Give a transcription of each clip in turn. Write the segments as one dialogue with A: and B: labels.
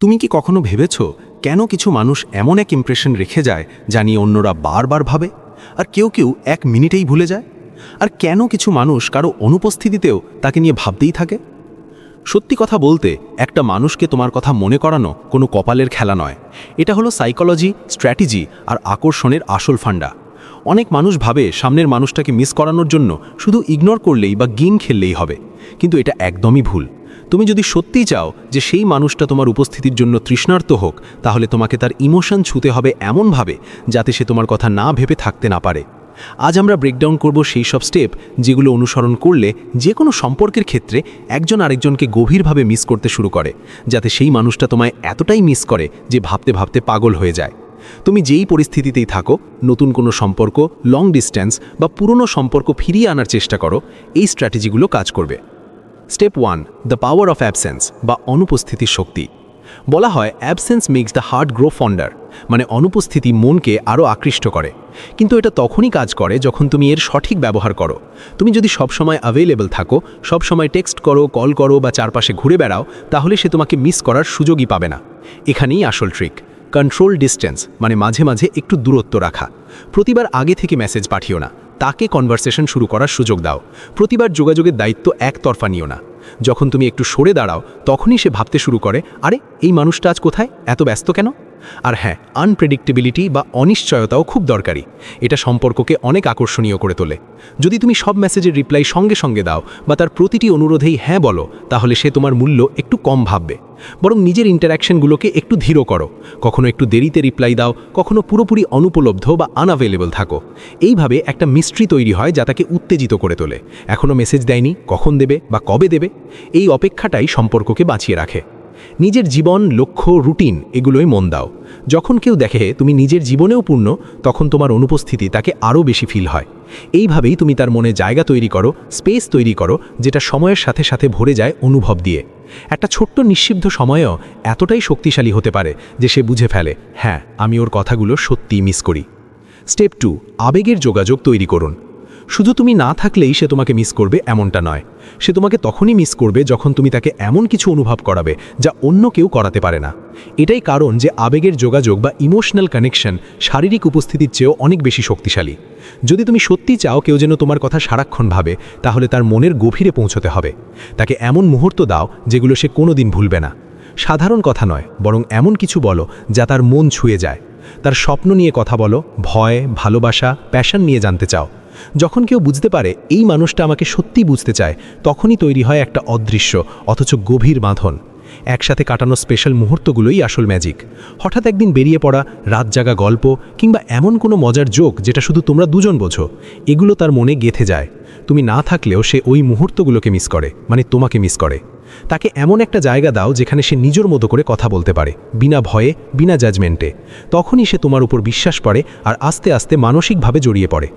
A: তুমি কি কখনো ভেবেছ কেন কিছু মানুষ এমন এক ইমপ্রেশন রেখে যায় যা নিয়ে অন্যরা বারবার ভাবে, আর কেউ কেউ এক মিনিটেই ভুলে যায়? আর কেন কিছু মানুষ কারো অনুপস্থিতিতেও তাকে নিয়ে ভাবতেই থাকে? সত্যি কথা বলতে, একটা মানুষকে তোমার কথা মনে করানো কোনো কপালের খেলা নয়। এটা হলো সাইকোলজি, স্ট্র্যাটেজি আর আকর্ষণের আসল ফান্ডা। অনেক মানুষ ভাবে সামনের মানুষটাকে মিস করানোর জন্য শুধু ইগনোর করলেই বা গেম খেললেই হবে, কিন্তু এটা একদমই ভুল। তুমি যদি সত্যিই চাও যে সেই মানুষটা তোমার উপস্থিতির জন্য তৃষ্ণার্ত হোক, তাহলে তোমাকে তার ইমোশন ছুঁতে হবে এমনভাবে যাতে সে তোমার কথা না ভেবে থাকতে না পারে। আজ আমরা ব্রেকডাউন করব সেই সব স্টেপ যেগুলো অনুসরণ করলে যে কোনো সম্পর্কের ক্ষেত্রে একজন আরেকজনকে গভীরভাবে মিস করতে শুরু করে, যাতে সেই মানুষটা তোমায় এতটাই মিস করে যে ভাবতে ভাবতে পাগল হয়ে যায়। তুমি যেই পরিস্থিতিতেই থাকো, নতুন কোনো সম্পর্ক, লং ডিস্ট্যান্স বা পুরনো সম্পর্ক ফিরিয়ে আনার চেষ্টা করো, এই স্ট্র্যাটেজিগুলো কাজ করবে। Step 1, the power of absence বা অনুপস্থিতির শক্তি। বলা হয় absence makes the heart grow fonder, মানে অনুপস্থিতি মনকে আরও আকৃষ্ট করে। কিন্তু এটা তখনই কাজ করে যখন তুমি এর সঠিক ব্যবহার করো। তুমি যদি সবসময় অ্যাভেলেবল থাকো, সবসময় টেক্সট করো, কল করো বা চারপাশে ঘুরে বেড়াও, তাহলে সে তোমাকে মিস করার সুযোগই পাবে না। এখানেই আসল ট্রিক, কন্ট্রোল ডিস্টেন্স, মানে মাঝে মাঝে একটু দূরত্ব রাখা। প্রতিবার আগে থেকে মেসেজ পাঠিও না, তাকে কনভারসেশন শুরু করার সুযোগ দাও। প্রতিবার যোগাযোগের দায়িত্ব একতরফা নিও না। যখন তুমি একটু সরে দাঁড়াও, তখনই সে ভাবতে শুরু করে, আরে এই মানুষটা আজ কোথায়, এত ব্যস্ত কেন? আর হ্যাঁ, আনপ্রেডিক্টেবিলিটি বা অনিশ্চয়তাও খুব দরকারি। এটা সম্পর্ককে অনেক আকর্ষণীয় করে তোলে। যদি তুমি সব মেসেজের রিপ্লাই সঙ্গে সঙ্গে দাও বা তার প্রতিটি অনুরোধেই হ্যাঁ বলো, তাহলে সে তোমার মূল্য একটু কম ভাববে। বরং নিজের ইন্টারাকশনগুলোকে একটু ধীর করো। কখনো একটু দেরিতে রিপ্লাই দাও, কখনো পুরোপুরি অনুপলব্ধ বা আনঅ্যাভেলেবল থাকো। এইভাবে একটা মিস্ট্রি তৈরি হয় যা তাকে উত্তেজিত করে তোলে। এখনও মেসেজ দেয়নি, কখন দেবে বা কবে দেবে? এই অপেক্ষাটাই সম্পর্ককে বাঁচিয়ে রাখে। নিজের জীবন, লক্ষ্য, রুটিন এগুলোই মন দাও। যখন কেউ দেখে তুমি নিজের জীবনেও পূর্ণ, তখন তোমার অনুপস্থিতি তাকে আরও বেশি ফিল হয়। এইভাবেই তুমি তার মনে জায়গা তৈরি করো, স্পেস তৈরি করো, যেটা সময়ের সাথে সাথে ভরে যায় অনুভব দিয়ে। একটা ছোট্ট নিঃশব্দ সময়ও এতটাই শক্তিশালী হতে পারে যে সে বুঝে ফেলে, হ্যাঁ, আমি ওর কথাগুলো সত্যিই মিস করি। স্টেপ 2, আবেগের যোগাযোগ তৈরি করুন। শুধু তুমি না থাকলেই সে তোমাকে মিস করবে এমনটা নয়। সে তোমাকে তখনই মিস করবে যখন তুমি তাকে এমন কিছু অনুভব করাবে যা অন্য কেউ করাতে পারে না। এটাই কারণ যে আবেগের যোগাযোগ বা ইমোশনাল কানেকশন শারীরিক উপস্থিতির চেয়েও অনেক বেশি শক্তিশালী। যদি তুমি সত্যি চাও কেউ যেন তোমার কথা সারাক্ষণ ভাবে, তাহলে তার মনের গভীরে পৌঁছতে হবে। তাকে এমন মুহূর্ত দাও যেগুলো সে কোনোদিন ভুলবে না। সাধারণ কথা নয়, বরং এমন কিছু বলো যা তার মন ছুঁয়ে যায়। তার স্বপ্ন নিয়ে কথা বলো, ভয়, ভালোবাসা, প্যাশন নিয়ে জানতে চাও। যখন কেউ বুঝতে পারে এই মানুষটা আমাকে সত্যি বুঝতে চায়, তখনই তৈরি হয় একটা অদৃশ্য অথচ গভীর বাঁধন। একসাথে কাটানো স্পেশাল মুহূর্তগুলোই আসল ম্যাজিক। হঠাৎ একদিন বেরিয়ে পড়া, রাত জাগা গল্প কিংবা এমন কোনো মজার জোক যেটা শুধু তোমরা দুজন বোঝো, এগুলো তার মনে গেঁথে যায়। তুমি না থাকলেও সে ওই মুহূর্তগুলোকে মিস করে, মানে তোমাকে মিস করে। তাকে এমন একটা জায়গা দাও যেখানে সে নিজের মতো করে কথা বলতে পারে, বিনা ভয়ে, বিনা জাজমেন্টে। তখনই সে তোমার উপর বিশ্বাস করে আর আস্তে আস্তে মানসিকভাবে জড়িয়ে পড়ে।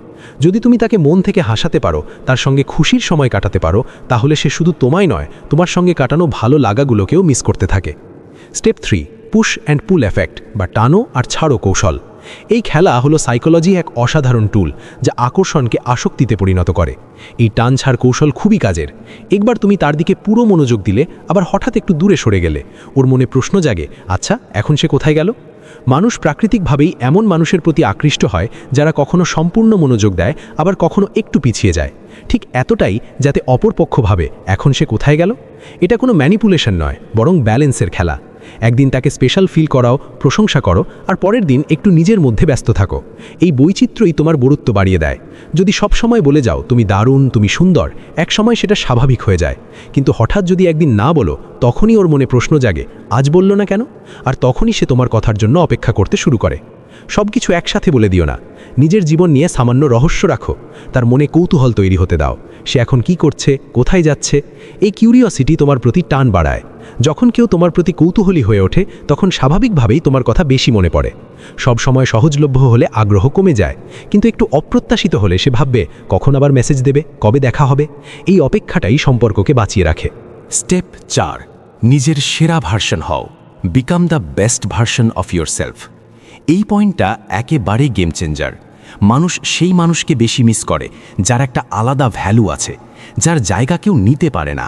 A: যদি তুমি তাকে মন থেকে হাসাতে পারো, তার সঙ্গে খুশির সময় কাটাতে পারো, তাহলে সে শুধু তোমায় নয়, তোমার সঙ্গে কাটানো ভালো লাগাগুলোকেও মিস করতে থাকে। Step 3, push and pool effect বা টানো আর ছাড়ো কৌশল। এই খেলা হলো সাইকোলজি এক অসাধারণ টুল যা আকর্ষণকে আসক্তিতে পরিণত করে। এই টান ছাড় কৌশল খুবই কাজের। একবার তুমি তার দিকে পুরো মনোযোগ দিলে, আবার হঠাৎ একটু দূরে সরে গেলে, ওর মনে প্রশ্ন জাগে, আচ্ছা এখন সে কোথায় গেল? মানুষ প্রাকৃতিকভাবেই এমন মানুষের প্রতি আকৃষ্ট হয় যারা কখনো সম্পূর্ণ মনোযোগ দেয়, আবার কখনো একটু পিছিয়ে যায়, ঠিক এতটাই যাতে অপরপক্ষ ভাবে এখন সে কোথায় গেল। এটা কোনো ম্যানিপুলেশন নয়, বরং ব্যালেন্সের খেলা। একদিন তাকে স্পেশাল ফিল করাও, প্রশংসা করো, আর পরের দিন একটু নিজের মধ্যে ব্যস্ত থাকো। এই বৈচিত্র্যই তোমার বরুত্ব বাড়িয়ে দেয়। যদি সব সময় বলে যাও তুমি দারুণ, তুমি সুন্দর, এক সময় সেটা স্বাভাবিক হয়ে যায়। কিন্তু হঠাৎ যদি একদিন না বলো, তখনই ওর মনে প্রশ্ন জাগে, আজ বলল না কেন? আর তখনই সে তোমার কথার জন্য অপেক্ষা করতে শুরু করে। সব কিছু একসাথে বলে দিও না। নিজের জীবন নিয়ে সামান্য রহস্য রাখো। তার মনে কৌতূহল তৈরি হতে দাও। সে এখন কি করছে, কোথায় যাচ্ছে? এই কিউরিওসিটি তোমার প্রতি টান বাড়ায়। যখন কেউ তোমার প্রতি কৌতূহলী হয়ে ওঠে, তখন স্বাভাবিকভাবেই তোমার কথা বেশি মনে পড়ে। সব সময় সহজলভ্য হলে আগ্রহ কমে যায়, কিন্তু একটু অপ্রত্যাশিত হলে সে ভাববে কখন আবার মেসেজ দেবে, কবে দেখা হবে। এই অপেক্ষাটাই সম্পর্ককে বাঁচিয়ে রাখে।
B: স্টেপ 4, নিজের সেরা ভার্সন হও। Become the best version of yourself. এই পয়েন্টটা একেবারে গেম চেঞ্জার। মানুষ সেই মানুষকে বেশি মিস করে যার একটা আলাদা ভ্যালু আছে, যার জায়গা কেউ নিতে পারে না।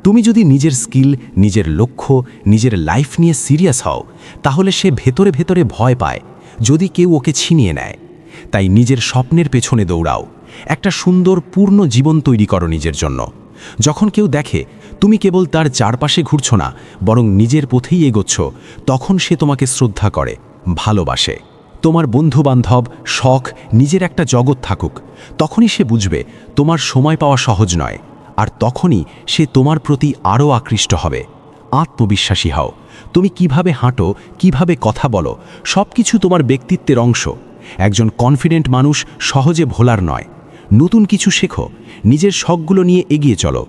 B: তুমি যদি নিজের স্কিল, নিজের লক্ষ্য, নিজের লাইফ নিয়ে সিরিয়াস হও, তাহলে সে ভেতরে ভেতরে ভয় পায় যদি কেউ ওকে ছিনিয়ে নেয়। তাই নিজের স্বপ্নের পেছনে দৌড়াও, একটা সুন্দর পূর্ণ জীবন তৈরি করো নিজের জন্য। যখন কেউ দেখে তুমি কেবল তার চারপাশে ঘুরছো না, বরং নিজের পথেই এগোচ্ছ, তখন সে তোমাকে শ্রদ্ধা করে, ভালোবাসে। তোমার বন্ধুবান্ধব, শখ, নিজের একটা জগৎ থাকুক, তখনই সে বুঝবে তোমার সময় পাওয়া সহজ নয়, আর তখনই সে তোমার প্রতি আরও আকৃষ্ট হবে। আত্মবিশ্বাসী হও। তুমি কিভাবে হাঁটো, কিভাবে কথা বলো, সব কিছু তোমার ব্যক্তিত্বের অংশ। একজন কনফিডেন্ট মানুষ সহজে ভোলার নয়। নতুন কিছু শেখো, নিজের শখগুলো নিয়ে এগিয়ে চলো,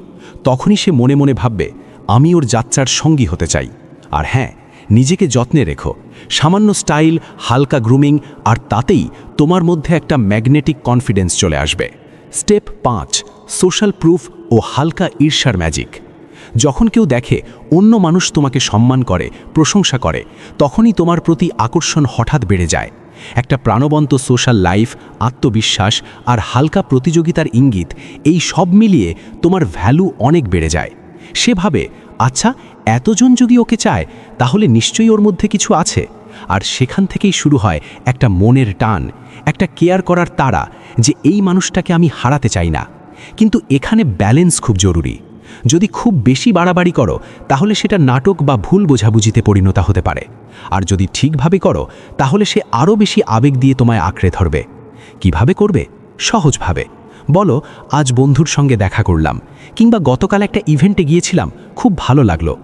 B: তখনই সে মনে মনে ভাববে আমি ওর যাত্রার সঙ্গী হতে চাই। আর হ্যাঁ, নিজেকে যত্নে রেখো। সামান্য স্টাইল, হালকা গ্রুমিং, আর তাতেই তোমার মধ্যে একটা ম্যাগনেটিক কনফিডেন্স চলে আসবে। স্টেপ 5, সোশ্যাল প্রুফ ও হালকা ঈর্ষার ম্যাজিক। যখন কেউ দেখে অন্য মানুষ তোমাকে সম্মান করে, প্রশংসা করে, তখনই তোমার প্রতি আকর্ষণ হঠাৎ বেড়ে যায়। একটা প্রাণবন্ত সোশ্যাল লাইফ, আত্মবিশ্বাস আর হালকা প্রতিযোগিতার ইঙ্গিত, এই সব মিলিয়ে তোমার ভ্যালু অনেক বেড়ে যায়। সে ভাবে, আচ্ছা, এতজন যদি ওকে চায়, তাহলে নিশ্চয়ই ওর মধ্যে কিছু আছে। আর সেখান থেকেই শুরু হয় একটা মনের টান, একটা কেয়ার করার তাড়া, যে এই মানুষটাকে আমি হারাতে চাই না। কিন্তু এখানে ব্যালেন্স খুব জরুরি। যদি খুব বেশি বাড়াবাড়ি করো, তাহলে সেটা নাটক বা ভুল বোঝাবুঝিতে পরিণত হতে পারে। আর যদি ঠিকভাবে করো, তাহলে সে আরও বেশি আবেগ দিয়ে তোমায় আঁকড়ে ধরবে। কিভাবে করবে? সহজভাবে বলো, আজ বন্ধুর সঙ্গে দেখা করলাম, কিংবা গতকাল একটা ইভেন্টে গিয়েছিলাম, খুব ভালো লাগলো।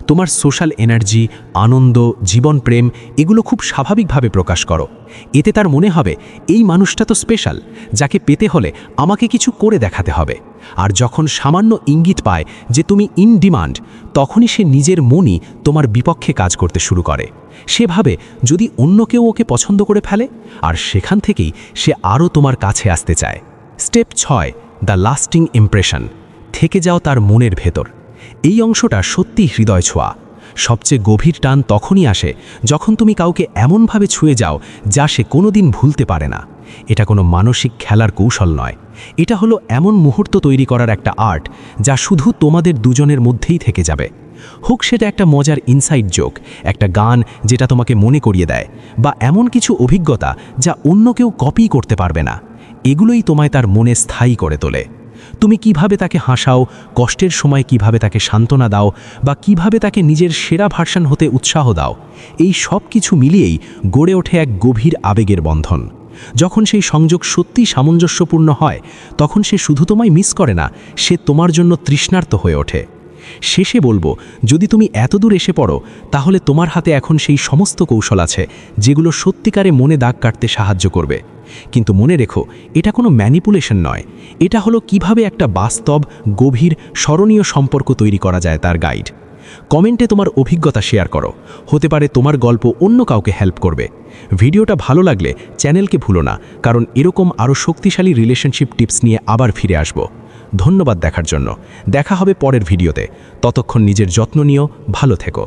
B: তোমার সোশ্যাল এনার্জি, আনন্দ, জীবন প্রেম, এগুলো খুব স্বাভাবিকভাবে প্রকাশ করো। এতে তার মনে হবে এই মানুষটা তো স্পেশাল, যাকে পেতে হলে আমাকে কিছু করে দেখাতে হবে। আর যখন সামান্য ইঙ্গিত পায় যে তুমি ইন ডিমান্ড, তখনই সে নিজের মনই তোমার বিপক্ষে কাজ করতে শুরু করে। সে ভাবে যদি অন্য কেউ ওকে পছন্দ করে ফেলে, আর সেখান থেকেই সে আরও তোমার কাছে আসতে চায়। Step 6, the lasting impression. থেকে যাও তার মনের ভেতর। এই অংশটা সত্যি হৃদয় ছোঁয়া। সবচেয়ে গভীর টান তখনই আসে যখন তুমি কাউকে এমনভাবে ছুঁয়ে যাও যা সে কোনোদিন ভুলতে পারে না। এটা কোনো মানসিক খেলার কৌশল নয়, এটা হলো এমন মুহূর্ত তৈরি করার একটা আর্ট, যা শুধু তোমাদের দুজনের মধ্যেই থেকে যাবে। হোক সেটা একটা মজার ইনসাইড জোক, একটা গান যেটা তোমাকে মনে করিয়ে দেয়, বা এমন কিছু অভিজ্ঞতা যা অন্য কেউ কপি করতে পারবে না। এগুলোই তোমায় তার মনে স্থায়ী করে তোলে। তুমি কিভাবে তাকে হাসাও, কষ্টের সময় কিভাবে তাকে সান্ত্বনা দাও, বা কিভাবে তাকে নিজের সেরা ভার্সন হতে উৎসাহ দাও, এই সব কিছু মিলিয়েই গড়ে ওঠে এক গভীর আবেগের বন্ধন। যখন সেই সংযোগ সত্যি সামঞ্জস্যপূর্ণ হয়, তখন সে শুধু তোমায় মিস করে না, সে তোমার জন্য তৃষ্ণার্ত হয়ে ওঠে। শেষে বলবো, যদি তুমি এতদূর এসে পড়ো, তাহলে তোমার হাতে এখন সেই সমস্ত কৌশল আছে যেগুলো সত্যিকারে মনে দাগ কাটতে সাহায্য করবে। কিন্তু মনে রেখো, এটা কোনো ম্যানিপুলেশন নয়, এটা হলো কিভাবে একটা বাস্তব, গভীর, স্মরণীয় সম্পর্ক তৈরি করা যায় তার গাইড। কমেন্টে তোমার অভিজ্ঞতা শেয়ার করো, হতে পারে তোমার গল্প অন্য কাউকে হেল্প করবে। ভিডিওটা ভালো লাগলে চ্যানেলকে ভুলো না, কারণ এরকম আরও শক্তিশালী রিলেশনশিপ টিপস নিয়ে আবার ফিরে আসব। ধন্যবাদ দেখার জন্য। দেখা হবে পরের ভিডিওতে। ততক্ষণ নিজের যত্ন নিও, ভালো থেকো।